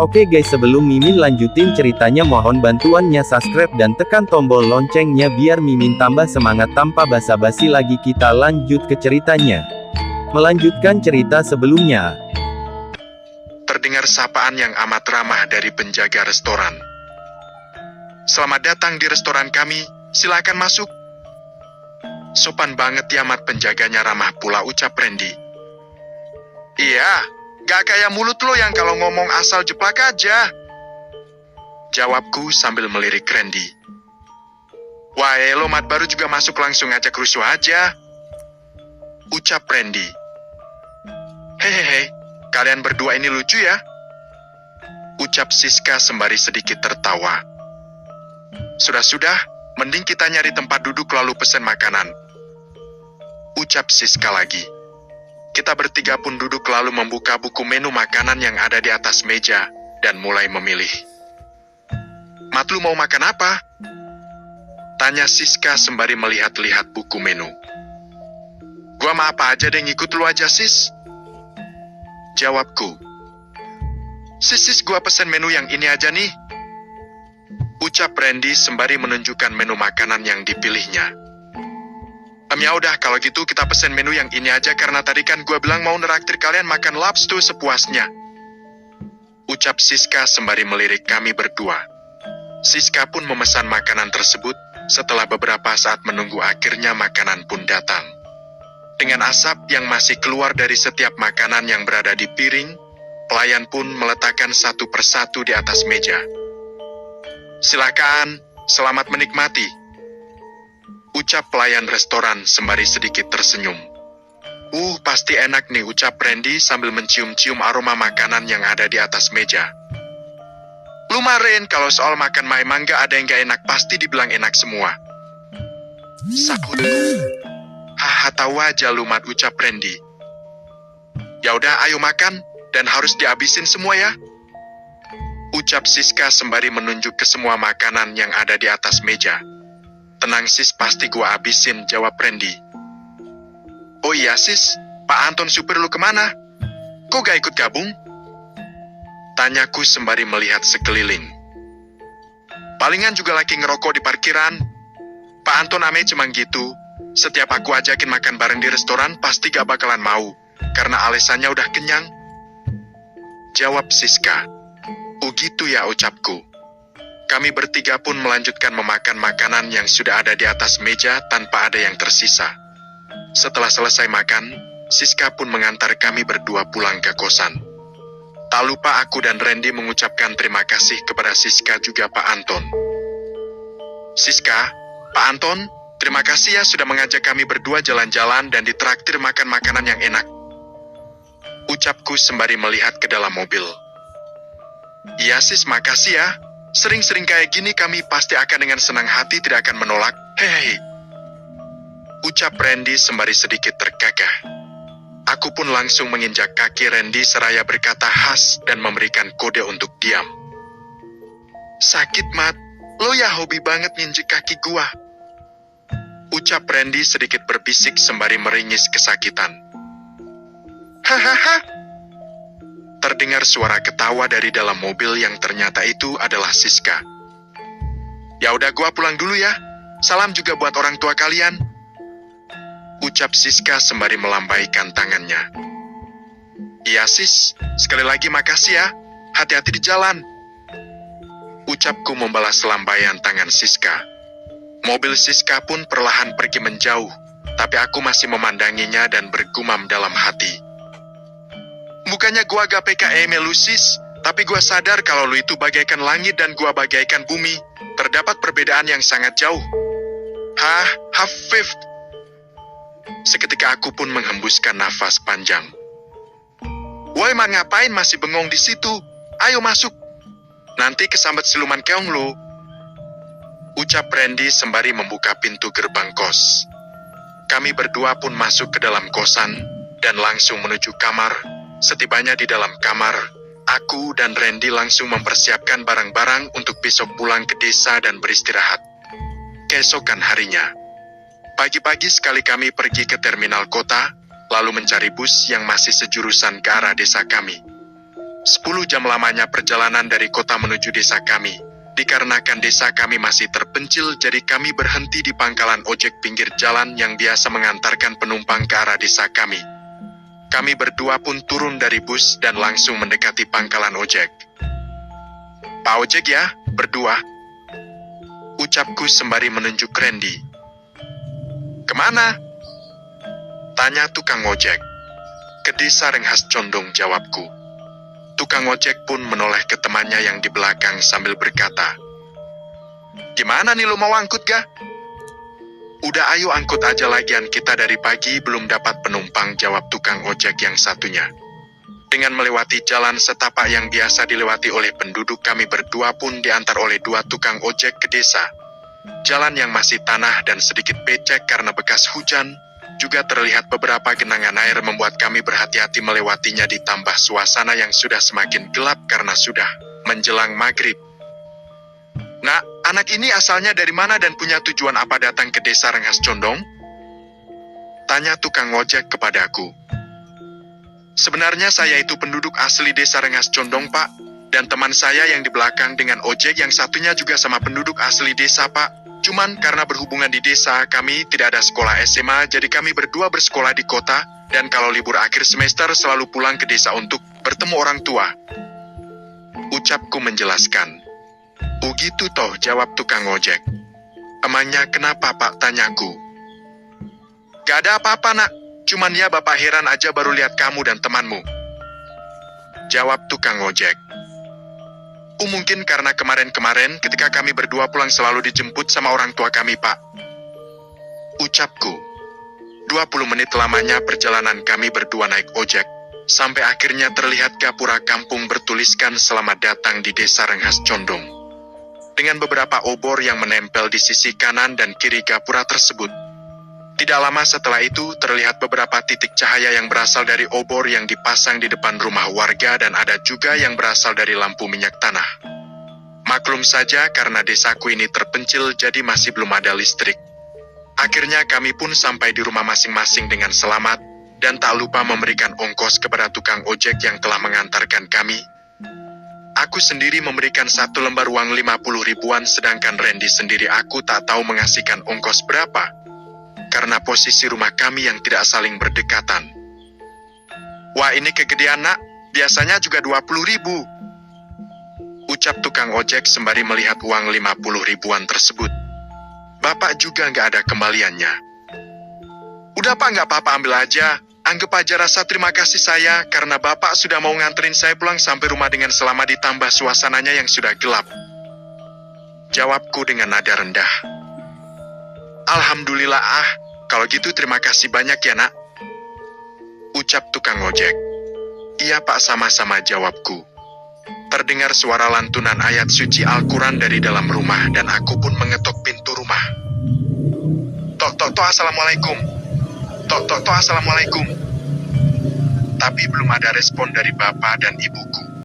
Oke guys, sebelum Mimin lanjutin ceritanya mohon bantuannya subscribe dan tekan tombol loncengnya biar Mimin tambah semangat. Tanpa basa-basi lagi kita lanjut ke ceritanya. Melanjutkan cerita sebelumnya. Terdengar sapaan yang amat ramah dari penjaga restoran. "Selamat datang di restoran kami, silakan masuk." Sopan banget ya mat, penjaganya ramah pula, ucap Randy. "Iya, gak kayak mulut lo yang kalau ngomong asal jeplak aja," jawabku sambil melirik Randy. "Wah lo mat, baru juga masuk langsung ngajak rusuh aja," ucap Randy. "Hehehe, kalian berdua ini lucu ya," ucap Siska sembari sedikit tertawa. Sudah, mending kita nyari tempat duduk lalu pesen makanan," ucap Siska lagi. Kita bertiga pun duduk lalu membuka buku menu makanan yang ada di atas meja, dan mulai memilih. "Mat, lu mau makan apa?" tanya Siska sembari melihat-lihat buku menu. "Gua mah apa aja deh, ngikut lu aja sis," jawabku. Sis, gua pesen menu yang ini aja nih," ucap Randy sembari menunjukkan menu makanan yang dipilihnya. Ya udah, kalau gitu kita pesen menu yang ini aja karena tadi kan gua bilang mau neraktir kalian makan lobster sepuasnya," ucap Siska sembari melirik kami berdua. Siska pun memesan makanan tersebut. Setelah beberapa saat menunggu, akhirnya makanan pun datang. Dengan asap yang masih keluar dari setiap makanan yang berada di piring, pelayan pun meletakkan satu persatu di atas meja. "Silakan, selamat menikmati," ucap pelayan restoran sembari sedikit tersenyum. Pasti enak nih," ucap Randy sambil mencium-cium aroma makanan yang ada di atas meja. "Lu marahin kalau soal makan emang gak ada yang gak enak, pasti dibilang enak semua," sahutku. "Haha, tahu aja lu mat," ucap Randy. "Ya udah, ayo makan, dan harus dihabisin semua ya," ucap Siska sembari menunjuk ke semua makanan yang ada di atas meja. "Tenang sis, pasti gua habisin," jawab Randy. "Oh iya sis, Pak Anton supir lu kemana? Kok gak ikut gabung?" tanyaku sembari melihat sekeliling. "Palingan juga lagi ngerokok di parkiran. Pak Anton ame cuma gitu, setiap aku ajakin makan bareng di restoran pasti gak bakalan mau, karena alasannya udah kenyang," jawab Siska. Gitu ya," ucapku. Kami bertiga pun melanjutkan memakan makanan yang sudah ada di atas meja tanpa ada yang tersisa. Setelah selesai makan, Siska pun mengantar kami berdua pulang ke kosan. Tak lupa aku dan Randy mengucapkan terima kasih kepada Siska juga Pak Anton. "Siska, Pak Anton, terima kasih ya sudah mengajak kami berdua jalan-jalan dan ditraktir makan makanan yang enak," ucapku sembari melihat ke dalam mobil. "Iya sis, makasih ya. Sering-sering kayak gini kami pasti akan dengan senang hati tidak akan menolak. Hehehe," ucap Randy sembari sedikit terkekeh. Aku pun langsung menginjak kaki Randy seraya berkata khas dan memberikan kode untuk diam. "Sakit mat, lo ya hobi banget nginjek kaki gua," ucap Randy sedikit berbisik sembari meringis kesakitan. "Hahaha." Terdengar suara ketawa dari dalam mobil yang ternyata itu adalah Siska. "Ya udah, gua pulang dulu ya. Salam juga buat orang tua kalian," ucap Siska sembari melambaikan tangannya. "Iya sis, sekali lagi makasih ya. Hati-hati di jalan," ucapku membalas lambaian tangan Siska. Mobil Siska pun perlahan pergi menjauh, tapi aku masih memandanginya dan bergumam dalam hati. "Bukannya gua gak PKM lu sis, tapi gua sadar kalau lu itu bagaikan langit dan gua bagaikan bumi. Terdapat perbedaan yang sangat jauh." Hafif. Seketika aku pun menghembuskan nafas panjang. "Woi man, ngapain masih bengong di situ? Ayo masuk. Nanti kesambet siluman keong lu," ucap Randy sembari membuka pintu gerbang kos. Kami berdua pun masuk ke dalam kosan, dan langsung menuju kamar. Setibanya di dalam kamar, aku dan Randy langsung mempersiapkan barang-barang untuk besok pulang ke desa dan beristirahat. Keesokan harinya, pagi-pagi sekali kami pergi ke terminal kota, lalu mencari bus yang masih sejurusan ke arah desa kami. 10 jam lamanya perjalanan dari kota menuju desa kami. Dikarenakan desa kami masih terpencil, jadi kami berhenti di pangkalan ojek pinggir jalan yang biasa mengantarkan penumpang ke arah desa kami. Kami berdua pun turun dari bus dan langsung mendekati pangkalan ojek. "Pak ojek ya, berdua," ucapku sembari menunjuk Randy. "Kemana?" tanya tukang ojek. "Ke desa Renghas Condong," jawabku. Tukang ojek pun menoleh ke temannya yang di belakang sambil berkata, "Gimana nih, lo mau angkut gak?" "Udah, ayo angkut aja, lagian kita dari pagi belum dapat penumpang," jawab tukang ojek yang satunya. Dengan melewati jalan setapak yang biasa dilewati oleh penduduk, kami berdua pun diantar oleh 2 tukang ojek ke desa. Jalan yang masih tanah dan sedikit becek karena bekas hujan, juga terlihat beberapa genangan air membuat kami berhati-hati melewatinya, ditambah suasana yang sudah semakin gelap karena sudah menjelang maghrib. "Nah, anak ini asalnya dari mana dan punya tujuan apa datang ke desa Renghas Condong?" tanya tukang ojek kepadaku. "Sebenarnya saya itu penduduk asli desa Renghas Condong, Pak. Dan teman saya yang di belakang dengan ojek yang satunya juga sama penduduk asli desa, Pak. Cuman karena berhubungan di desa, kami tidak ada sekolah SMA, jadi kami berdua bersekolah di kota, dan kalau libur akhir semester selalu pulang ke desa untuk bertemu orang tua," ucapku menjelaskan. "Oh gitu toh," jawab tukang ojek. "Emangnya kenapa, Pak?" tanyaku. "Gak ada apa-apa, Nak. Cuman ya Bapak heran aja baru lihat kamu dan temanmu," jawab tukang ojek. Mungkin karena kemarin-kemarin ketika kami berdua pulang selalu dijemput sama orang tua kami, Pak," ucapku. 20 menit lamanya perjalanan kami berdua naik ojek, sampai akhirnya terlihat gapura kampung bertuliskan "Selamat datang di desa Renghas Condong", dengan beberapa obor yang menempel di sisi kanan dan kiri gapura tersebut. Tidak lama setelah itu, terlihat beberapa titik cahaya yang berasal dari obor yang dipasang di depan rumah warga, dan ada juga yang berasal dari lampu minyak tanah. Maklum saja karena desaku ini terpencil, jadi masih belum ada listrik. Akhirnya kami pun sampai di rumah masing-masing dengan selamat, dan tak lupa memberikan ongkos kepada tukang ojek yang telah mengantarkan kami. Aku sendiri memberikan 1 lembar uang 50 ribuan, sedangkan Randy sendiri aku tak tahu mengasihkan ongkos berapa, karena posisi rumah kami yang tidak saling berdekatan. "Wah, ini kegedean, Nak. Biasanya juga 20 ribu," ucap tukang ojek sembari melihat uang 50 ribuan tersebut. "Bapak juga nggak ada kembaliannya." "Udah, Pak, nggak apa-apa, ambil aja. Anggap aja rasa terima kasih saya, karena Bapak sudah mau nganterin saya pulang sampai rumah dengan selamat, ditambah suasananya yang sudah gelap," jawabku dengan nada rendah. "Alhamdulillah, kalau gitu terima kasih banyak ya, Nak," ucap tukang ojek. "Iya, Pak, sama-sama," jawabku. Terdengar suara lantunan ayat suci Al-Quran dari dalam rumah, dan aku pun mengetok pintu rumah. "Tok, tok, tok, assalamualaikum. Tok, tok, tok, assalamualaikum." Tapi belum ada respon dari bapak dan ibuku.